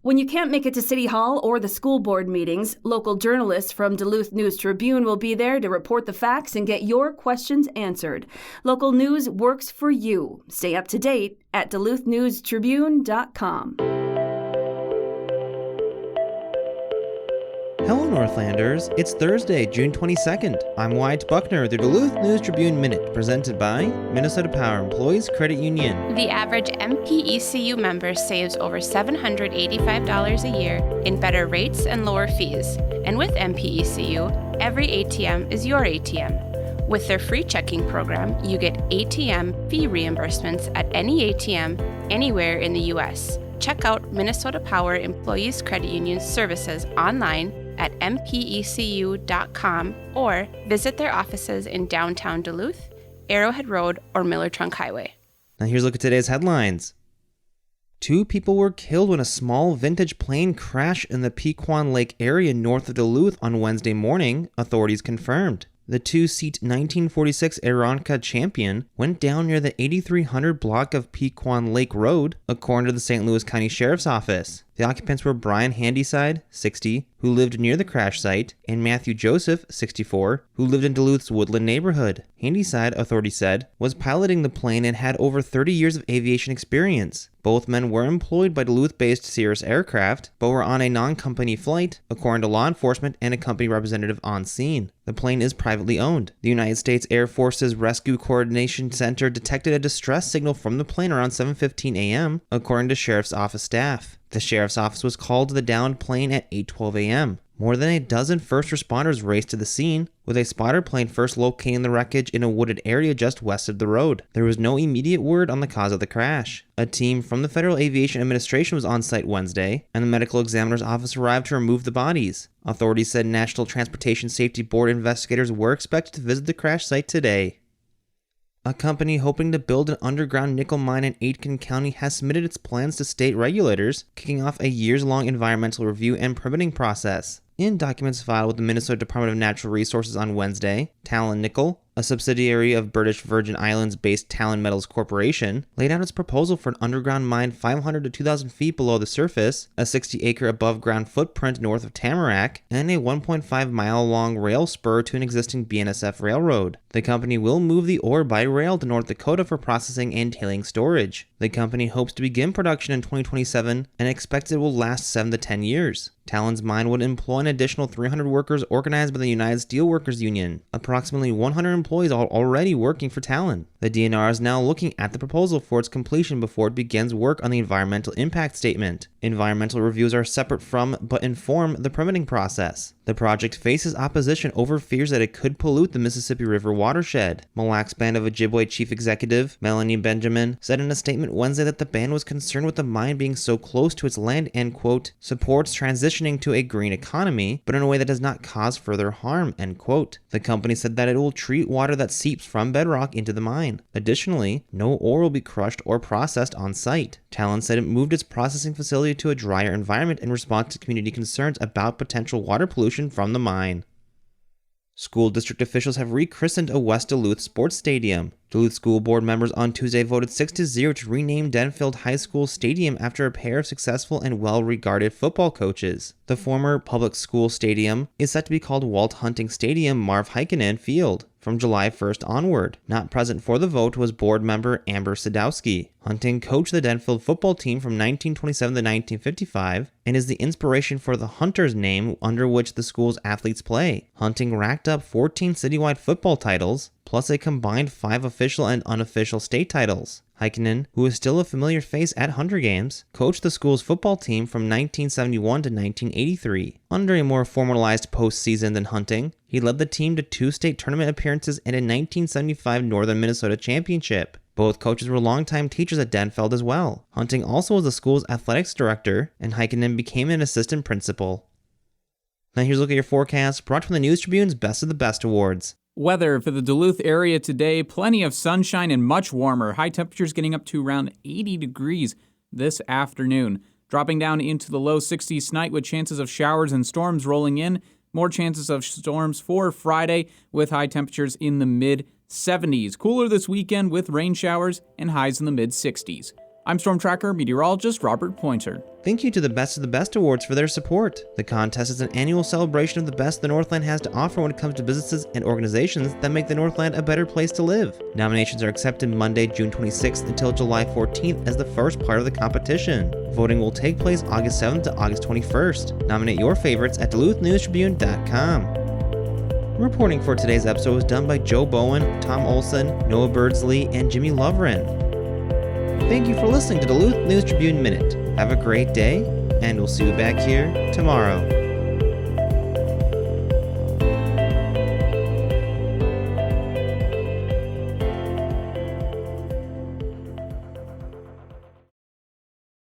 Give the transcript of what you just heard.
When you can't make it to City Hall or the school board meetings, local journalists from Duluth News Tribune will be there to report the facts and get your questions answered. Local news works for you. Stay up to date at duluthnewstribune.com. Hello, Northlanders. It's Thursday, June 22nd. I'm Wyatt Buckner, the Duluth News Tribune Minute, presented by Minnesota Power Employees Credit Union. The average MPECU member saves over $785 a year in better rates and lower fees. And with MPECU, every ATM is your ATM. With their free checking program, you get ATM fee reimbursements at any ATM anywhere in the U.S. Check out Minnesota Power Employees Credit Union services online at mpecu.com or visit their offices in downtown Duluth, Arrowhead Road, or Miller Trunk Highway. Now here's a look at today's headlines. 2 people were killed when a small vintage plane crashed in the Pequon Lake area north of Duluth on Wednesday morning, authorities confirmed. The 2-seat 1946 Aeronca Champion went down near the 8300 block of Pequon Lake Road, according to the St. Louis County Sheriff's Office. The occupants were Brian Handyside, 60, who lived near the crash site, and Matthew Joseph, 64, who lived in Duluth's Woodland neighborhood. Handyside, authorities said, was piloting the plane and had over 30 years of aviation experience. Both men were employed by Duluth-based Cirrus Aircraft, but were on a non-company flight, according to law enforcement and a company representative on scene. The plane is privately owned. The United States Air Force's Rescue Coordination Center detected a distress signal from the plane around 7:15 a.m., according to Sheriff's Office staff. The Sheriff's Office was called to the downed plane at 8:12 a.m. More than a dozen first responders raced to the scene, with a spotter plane first locating the wreckage in a wooded area just west of the road. There was no immediate word on the cause of the crash. A team from the Federal Aviation Administration was on site Wednesday, and the medical examiner's office arrived to remove the bodies. Authorities said National Transportation Safety Board investigators were expected to visit the crash site today. A company hoping to build an underground nickel mine in Aitkin County has submitted its plans to state regulators, kicking off a years-long environmental review and permitting process. In documents filed with the Minnesota Department of Natural Resources on Wednesday, Talon Nickel, a subsidiary of British Virgin Islands-based Talon Metals Corporation, laid out its proposal for an underground mine 500 to 2,000 feet below the surface, a 60-acre above-ground footprint north of Tamarack, and a 1.5-mile-long rail spur to an existing BNSF railroad. The company will move the ore by rail to North Dakota for processing and tailing storage. The company hopes to begin production in 2027 and expects it will last 7 to 10 years. Talon's mine would employ an additional 300 workers organized by the United Steelworkers Union. Approximately 100 employees are already working for Talon. The DNR is now looking at the proposal for its completion before it begins work on the environmental impact statement. Environmental reviews are separate from, but inform, the permitting process. The project faces opposition over fears that it could pollute the Mississippi River watershed. Mille Lacs Band of Ojibwe Chief Executive Melanie Benjamin said in a statement Wednesday that the band was concerned with the mine being so close to its land and, quote, supports transitioning to a green economy, but in a way that does not cause further harm, end quote. The company said that it will treat water that seeps from bedrock into the mine. Additionally, no ore will be crushed or processed on site. Talon said it moved its processing facility to a drier environment in response to community concerns about potential water pollution from the mine. School district officials have rechristened a West Duluth sports stadium. Duluth School Board members on Tuesday voted 6-0 to rename Denfield High School Stadium after a pair of successful and well-regarded football coaches. The former public school stadium is set to be called Walt Hunting Stadium Marv Heikkinen Field from July 1st onward. Not present for the vote was board member Amber Sadowski. Hunting coached the Denfield football team from 1927 to 1955 and is the inspiration for the Hunters name under which the school's athletes play. Hunting racked up 14 citywide football titles, plus a combined 5 official and unofficial state titles. Heikkinen, who is still a familiar face at Hunter games, coached the school's football team from 1971 to 1983. Under a more formalized postseason than Hunting, he led the team to 2 state tournament appearances and a 1975 Northern Minnesota Championship. Both coaches were longtime teachers at Denfeld as well. Hunting also was the school's athletics director, and Heikkinen became an assistant principal. Now here's a look at your forecast, brought from the News Tribune's Best of the Best Awards. Weather for the Duluth area today, plenty of sunshine and much warmer. High temperatures getting up to around 80 degrees this afternoon. Dropping down into the low 60s tonight with chances of showers and storms rolling in. More chances of storms for Friday with high temperatures in the mid-70s. Cooler this weekend with rain showers and highs in the mid-60s. I'm Storm Tracker meteorologist Robert Pointer. Thank you to the Best of the Best Awards for their support. The contest is an annual celebration of the best the Northland has to offer when it comes to businesses and organizations that make the Northland a better place to live. Nominations are accepted Monday, June 26th until July 14th as the first part of the competition. Voting will take place August 7th to August 21st. Nominate your favorites at duluthnewstribune.news. Reporting for today's episode was done by Joe Bowen, Tom Olson, Noah Birdsley, and Jimmy Lovren. Thank you for listening to Duluth News Tribune Minute. Have a great day, and we'll see you back here tomorrow.